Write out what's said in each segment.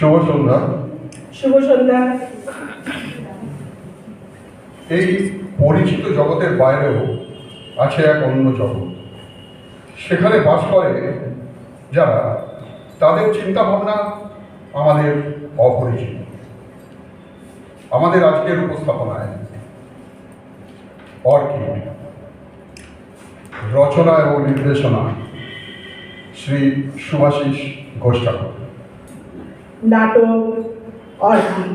শুভ সন্ধ্যা। শুভ সন্ধ্যা। এই পরিচিত জগতের বাইরেও আছে এক অন্য জগৎ। সেখানে বাস করে যারা, তাদের চিন্তা ভাবনা আমাদের অপরিচিত। আমাদের আজকের উপস্থাপনায় অর্কিড, রচনা এবং নির্দেশনা শ্রী সুভাষিস ঘোষ ঠাকুর। নাটক অর্কিড।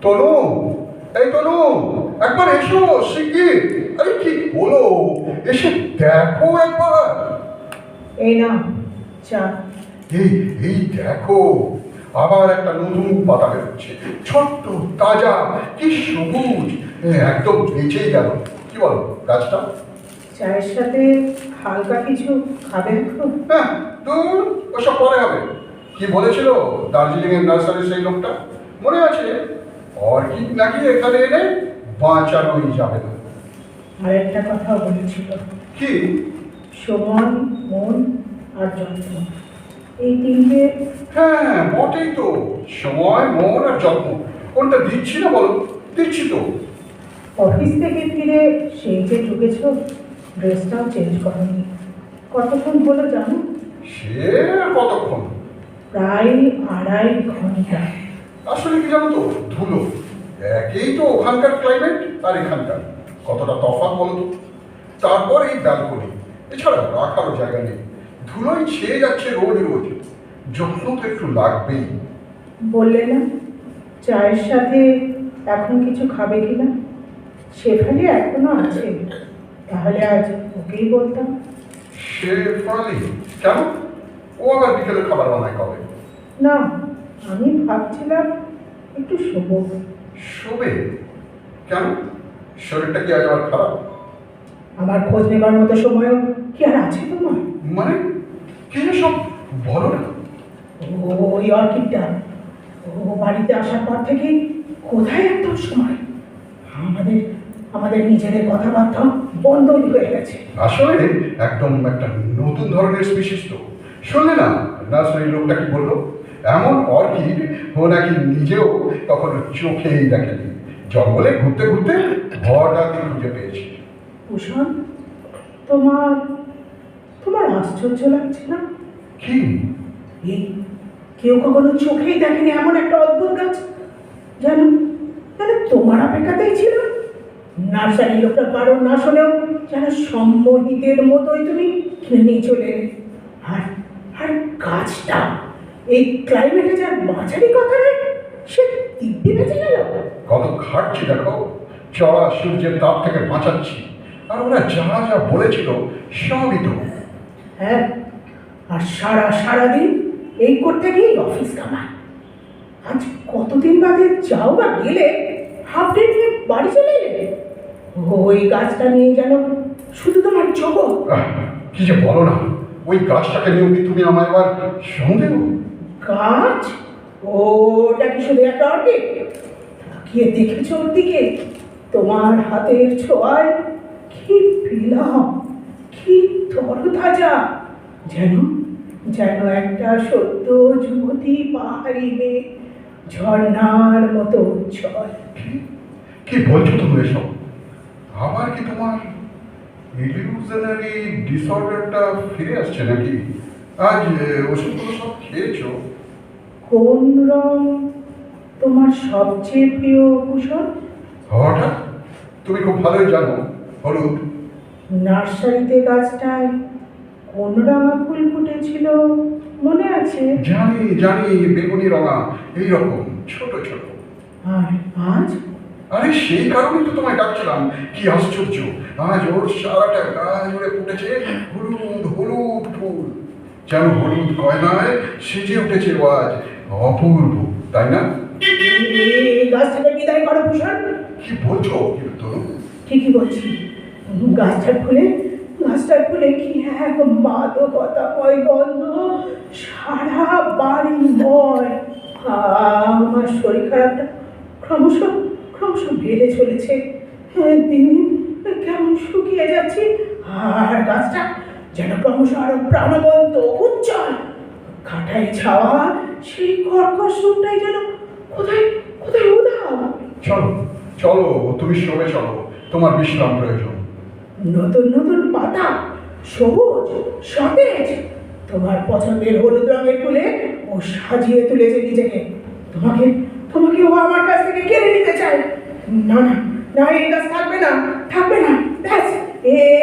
তনু, এই তনু, একবার এসো শিগগির। আরে কি হলো, এসে দেখো একবার। এই না চা। এই এই দেখো, আবার একটা নতুন পাতা বেরোচ্ছে, ছোট্ট তাজা, কি সবুজ, একদম বেঁচেই গেল। কি বলো গাছটা? চায়ের সাথে হালকা কিছু খাবে এখন? হ্যাঁ, দূর, ওসব পরে হবে। কি বলেছিল দার্জিলিং এর নার্সারির সেই লোকটা, মনে আছে? অর্কিড নাকি এখানে এনে বাঁচানোই যাবে না। আর একটা কথা বলেছিল, কি? সময়, মন আর যত্ন, এই তিনটে। হ্যাঁ বটেই তো, সময়, মন আর যত্ন। কোনটা দিচ্ছি না বলো? দিচ্ছি তো। অফিস থেকে ফিরে সেই যে ঢুকেছ, ড্রেসটাও চেঞ্জ করনি। কতক্ষণ হলো জানো? সে আর কতক্ষণ? প্রায় 2.5 ঘন্টা। আসলে কি জানো তো, ধুলো। একেই তো ওখানকার ক্লাইমেট আর এখানকার, কতটা তফাৎ বলো তো। তারপর এই ব্যালকনি, এছাড়া রাখারও জায়গা নেই। ধুলোই ছেয়ে যাচ্ছে রোজ রোজ, যত্ন তো একটু লাগবেই। বললে না চায়ের সাথে এখন কিছু খাবে কিনা? শেফালি এখনো আছে, তাহলে আজ ওকেই বলতাম। শেফালি? কেন? ও আবার বিকেলে খাবার বানায় কবে? না, আমি ভাবছিলাম একটু শোবো। শোবে? কেন? শরীরটা কি আজ আবার খারাপ? আমার খোঁজ নেবার মতো সময়ও কি আর আছে তোমার? মানে কি সব বলো না। ওই অর্কিডটা, ও বাড়িতে আসার পর থেকে কোথায় এত সময়? আমাদের আমাদের নিজেদের কথাবার্তা বন্ধই হয়ে গেছে। আসলে একদম একটা নতুন ধরনের স্পিসিস তো। শুনলে না নার্সারি লোকটা কি বললো? এমন অর্কিড ও নাকি নিজেও কখনো চোখেই দেখেনি, জঙ্গলে ঘুরতে ঘুরতে হঠাৎই খুঁজে পেয়েছে। ভূষণ, তোমার তোমার আশ্চর্য লাগছে না? কি? এই কেউ কখনো চোখেই দেখেনি এমন একটা অদ্ভুত গাছ। জানো জানো, তোমার অপেক্ষাতেই ছিল। নার্সারি লোকটা কারণ না শুনেও যেন সম্মোহিতের মতোই তুমি কিনে নিয়ে চলে এলে। আর আর গাছটা এই ক্লাইমেটে যার বাঁচারই কথা নেই, সে দিব্যি বেঁচে গেল। কত খাটছি দেখো, চড়া সূর্যের তাপ থেকে বাঁচাচ্ছি, আর ওরা যা যা বলেছিল সবই তো। হ্যাঁ, আর সারাদিন এই করতে গিয়ে অফিস কামায়। আজ কতদিন বাদে যাও বা গেলে, হাফ ডে নিয়ে বাড়ি চলে এলে। ওই গাছটা নিয়ে যেন শুধু তোমার জগৎ। কি যে বলো না, ওই গাছটাকে নিয়েও কি তুমি আমায় এবার সন্দেহ? গাছ? ওটা কি শুধু একটা অর্কিড? তাকিয়ে দেখেছো ওর দিকে? তোমার হাতের ছোঁয়ায় কি পেলাম, কি তরতাজা, যেন যেন একটা সদ্য যুবতী পাহাড়ি মেয়ে, ঝর্ণার মতো উজ্জ্বল। কি বলছো তুমি এসব? আবার কি তোমার ইলিউশনারি ডিসঅর্ডারটা ফিরে আসছে নাকি? আজ ওষুধগুলো সব খেয়েছো? কোন রং তোমার সবচেয়ে প্রিয় ভূষণ? হঠাৎ? তুমি খুব ভালোই জানো, হলুদ। নার্সারিতে গাছটায় কোন রঙা ফুল ফুটেছিল মনে আছে? জানি জানি, বেগুনি রঙা, এইরকম ছোট ছোট। আর আজ? আরে সেই কারণেই তো তোমায় ডাকছিলাম। কি আশ্চর্য, আজ ওর সারাটা গায়ে জুড়ে ফুটেছে হলুদ হলুদ ফুল, যেন হলুদ গয়নায় সেজে উঠেছে ও আজ। অপূর্ব, তাই না? এই গাছটাকে বিদায় করো ভূষণ। কি বলছো কিন্তু? ঠিকই বলছি। গাছটার ফুলে কি এক মাদকতাময় গন্ধ, সারা বাড়ি ময়। আমার শরীর খারাপটা ক্রমশ ক্রমশ বেড়ে চলেছে। দিন দিন কেমন শুকিয়ে যাচ্ছি, আর গাছটা যেন ক্রমশ আরো প্রাণবন্ত উজ্জ্বল। কাঁটায় ছাওয়া সেই কর্কশ রূপটাই যেন কোথায় কোথায় উধাও। চলো চলো, তুমি শোবে চলো, তোমার বিশ্রাম প্রয়োজন। নতুন নতুন পাতা, সবুজ সতেজ, তোমার পছন্দের হলুদ রঙের ফুলে ও সাজিয়ে তুলেছে নিজেকে। তোমাকে তোমাকে ও আমার কাছ থেকে কেড়ে নিতে চায়। না না না, এই গাছ থাকবে না, থাকবে না, ব্যাস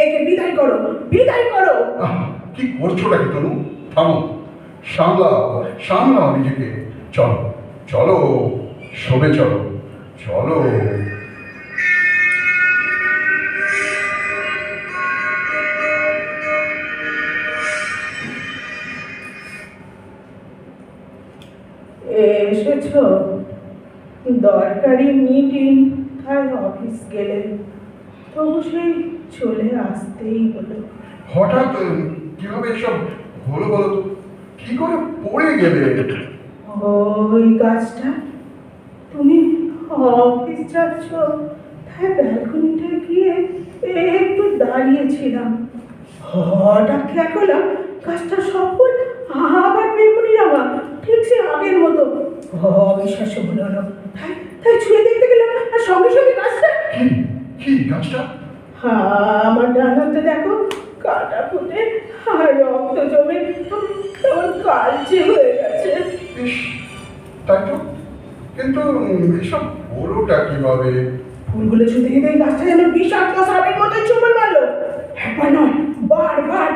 একে বিদায় করো, বিদায় করো। কি করছো নাকি তনু? থামো, সামলাও সামলাও নিজেকে। চলো চলো, শোবে চলো, চলো। এসেছো? দরকারি মিটিং, তাই অফিস গেলে, তবু সেই চলে আসতেই হলো। হঠাৎ কিভাবে এসব হলো বলো তো? কি করে পড়ে গেলে? ওই গাছটা, তুমি অফিস যাচ্ছ তাই ব্যালকনিতে গিয়ে একটু দাঁড়িয়েছিলাম। হঠাৎ খেয়াল করলাম গাছটা সফল, আবার বেগুনি রাঙা, ঠিক সে আগের মতো। অবিশ্বাস্য মনে হলো, তাই তাই ছুঁয়ে দেখতে গেলাম, আর সঙ্গে সঙ্গে গাছটা কি কি গাছটা? আমার ডান হাতে দেখো কাটা ফুটে আর রক্ত জমে কেমন কালচে হয়ে গেছে। ইস, তাই তো। কিন্তু এসব হলোটা কিভাবে? ফুলগুলো ছুঁতে যেতে এই গাছটা যেন বিষাক্ত সাপের মতো চুমন মারলো। একবার নয়, বারবার।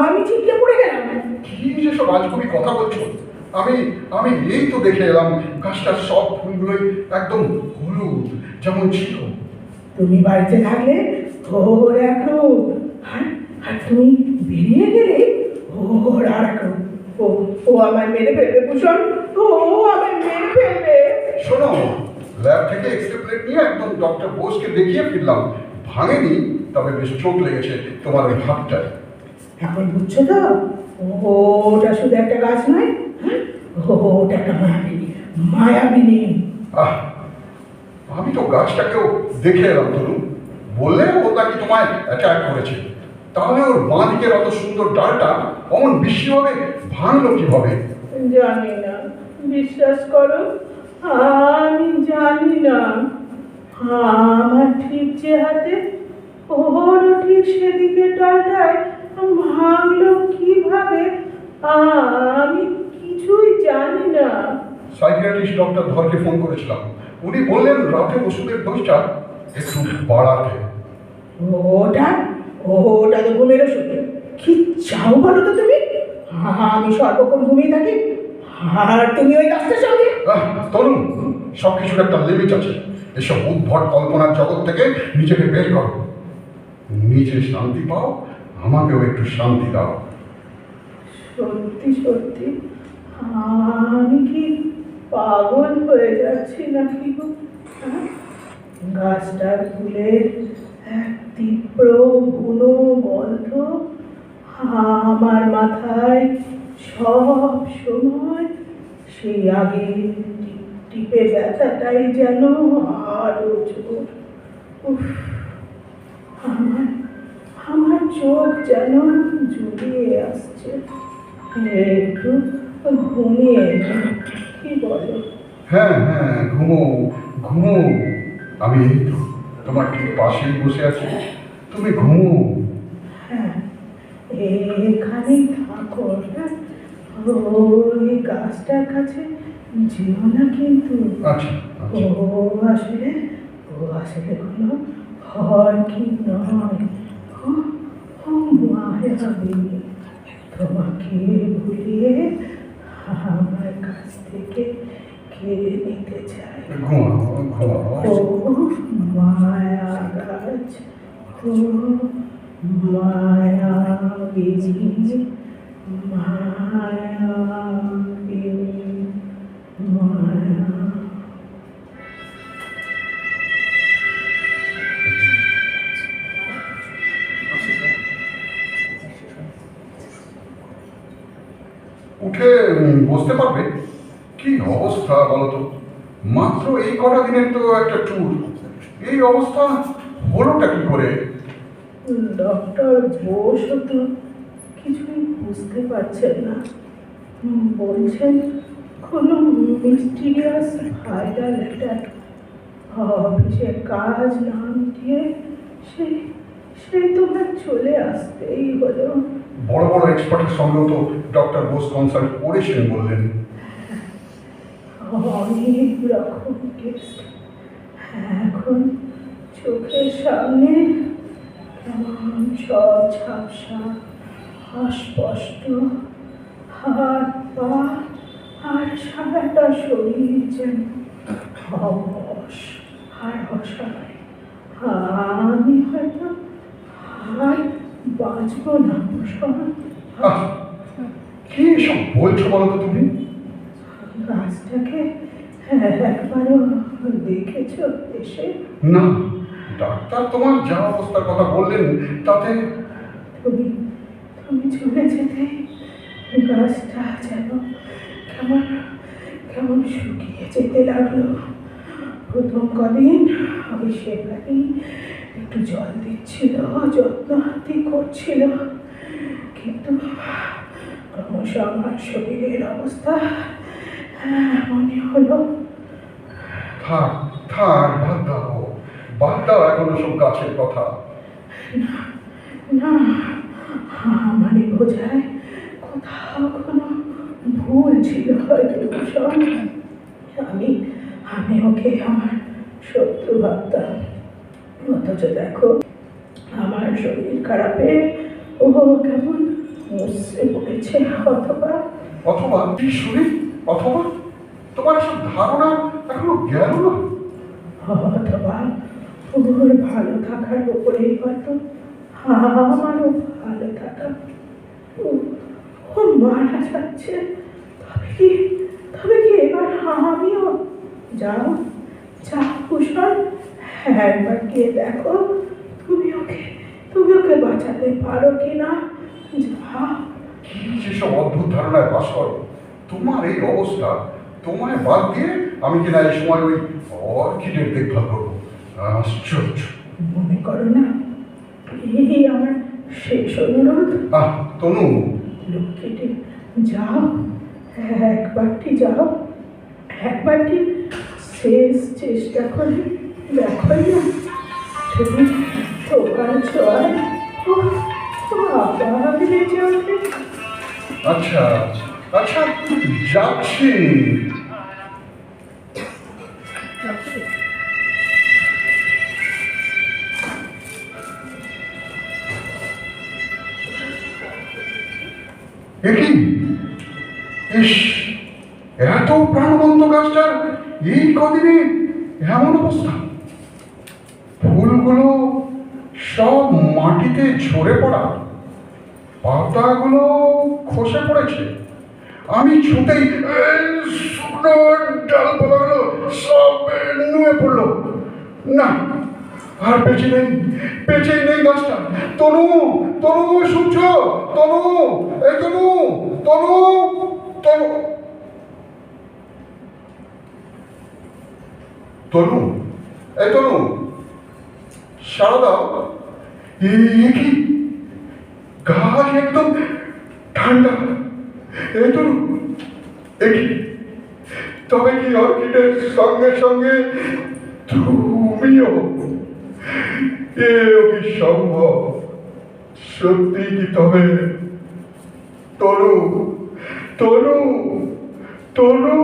আমি চিৎকে পড়ে গেলাম। কি যেসব আজগুবি কথা বলছো? আমি আমি এই তো দেখে এলাম গাছটার সব ফুলগুলোই একদম হলুদ, যেমন ছিল। তুমি বাড়িতে থাকলে ওর এক রূপ, আর তুমি বেরিয়ে গেলে ওর আর এক রূপ। ও ও আমায় মেরে ফেলবে ভূষণ, ও আমায় মেরে ফেলবে। শোনো, ল্যাব থেকে এক্সরে প্লেট নিয়ে একদম ডক্টর বোসকে দেখিয়ে ফিরলাম। ভাঙেনি, তবে বেশ চোখ লেগেছে তোমার ওই হাতটায়। এখন বুঝছো তো, ওটা শুধু একটা গাছ নয়, হ্যাঁ, ওটা একটা মায়াবিনী, মায়াবিনী। আহ, আমি তো গাছটাকেও দেখে এলাম তরুণ। বললে ও নাকি তোমায় অ্যাটাক করেছে। তাহলে ওর বাঁ দিকের অত সুন্দর ডালটা অমন বৃষ্টিভাবে ভাঙলো কিভাবে? জানি না, বিশ্বাস করো, আমি জানি না। আমার ঠিক যে হাতে, ওরও ঠিক সেদিকে ডালটায় ভাঙলো কিভাবে, আমি কিছুই জানি না। সাইকিয়াট্রিস্ট ডক্টর ধরকে ফোন করেছিলাম। উনি বললেন রাতে ওষুধের ডোজটা একটু বাড়াতে। ওটা ওটা তো ঘুমের ওষুধ। কি চাও বলো তো তুমি? আমি সর্বক্ষণ ঘুমিয়ে থাকি, আর তুমি ওই গাছটার সঙ্গে। তরুণ, সব কিছুর একটা লিমিট আছে। এসব উদ্ভট কল্পনার জগৎ থেকে নিজেকে বের করো। নিজে শান্তি পাও, আমাকেও একটু শান্তি দাও। সত্যি সত্যি আমি কি পাগল হয়ে যাচ্ছি নাকি গো? হ্যাঁ? গাছটার ফুলের এক তীব্র বুনো গন্ধ আমার মাথায় সব সময়, সেই আগে টিপে ব্যথাটাই যেন আরো জোর। উফ, আমার আমার চোখ যেন জুড়িয়ে আসছে। একটু ঘুমিয়ে নিই, কি বলো? হ্যাঁ হ্যাঁ, ঘুমো ঘুমো। আমি এই তো তোমার ঠিক পাশেই বসে আছি, তুমি ঘুমো। হ্যাঁ, এখানেই থাকো, হ্যাঁ? ওই গাছটার কাছে যেও না কিন্তু। আচ্ছা আচ্ছা। আসলে কোনো হরকি নয়, ও মায়াবিনী। তোমাকে ভুলিয়ে আমার কাছ থেকে কেড়ে নিতে চাই। ঘুমাও ঘুমাও। ও মায়া গাছ, ও মায়াবিনী, মায়াবিনী, মায়া। উঠে বসতে পারবে? কি অবস্থা বলো তো? মাত্র এই কটা দিনের তো একটা ট্যুর, এই অবস্থা হলোটা কি করে? ডক্টর বোসও তো কিছুই বুঝতে পারছেন না। বলছেন কোনো মিস্টিরিয়াস ভাইরাল অ্যাটাক। অফিসে কাজ না দিয়ে সেই সেই তোমার চলে আসতেই হলো। বড় বড় এক্সপার্টের সঙ্গেও তো ডক্টর বোস কনসাল্ট করেছেন বললেন। অনেক রকম টেস্ট এখন চোখের সামনে কেমন সব ঝাপসা, অস্পষ্ট, হাত পা আর সারাটা শরীর যেন অবশ আর অসহায়। আমি হয়তো আর বাঁচবো না ভূষণ। আহ, কি সব বলছো বলো তো তুমি? গাছটাকে একবারও দেখেছ এসে? না, ডাক্তার তোমার যা অবস্থার কথা বললেন তাতে তুমি তুমি চলে যেতে গাছটা যেন কেমন কেমন শুকিয়ে যেতে লাগলো। প্রথম কদিন আমি সেখানে একটু জল দিচ্ছিল, যত্ন হাতি করছিল, কিন্তু ক্রমশ আমার শরীরের অবস্থা মনে হলো। থাক থাক, বাদ দাও এখন সব গাছের কথা। না, আমারই বোঝায় কোথাও কোনো ভুল ছিল হয়তো ভূষণ। আমি আমি ওকে আমার শত্রু ভাবতাম, অথচ দেখো আমার শরীর খারাপে ও কেমন মুসে পড়েছে। অথবা অথবা কি শুনি, অথবা তোমার সব ধারণা এখনো গেল না? অথবা ওর ভালো থাকার উপরেই হয়তো আমারও ভালো থাকা। ও ও মারা যাচ্ছে, তবে কি এবার আমিও? যাও যাও কুশল, একবার গিয়ে দেখো তুমি ওকে বাঁচাতে পারো কিনা। যাও। কি যেসব অদ্ভুত ধারণায় বাস করো। তোমার এই অবস্থা, তোমায় বাদ দিয়ে আমি কিনা এই সময় ওই অর্কিডের দেখভাল করবো? আশ্চর্য। মনে করো না এই আমার শেষ অনুরোধ? তনু, লক্ষ্মীটি যাও, একবারটি যাও, একবারটি শেষ চেষ্টা করে দেখোই না। তুমি তোমার ছোঁয়ায় আবার বেঁচে ওঠে। আচ্ছা আচ্ছা, যাচ্ছি। কি ইস, এত প্রাণবন্ত গাছটার এই কদিনে এমন অবস্থা। ফুলগুলো সব মাটিতে ঝরে পড়া, পাতাগুলো খসে পড়েছে। আমি ছুটেই শুকনো ডালপালাগুলো সব নুয়ে পড়লো। না, আর বেঁচেই নেই গাছটা। তনু, তনু শুনছ? তনু, এই তনু, তনু, তনু, তনু, এই তনু, সারা দাও। কি গাছ একদম ঠান্ডা। এই তনু, কি তবে কি অর্কিডের সঙ্গে সঙ্গে তুমিও? এও কি সম্ভব? সত্যি কি তবে? তনু, তনু, তনু।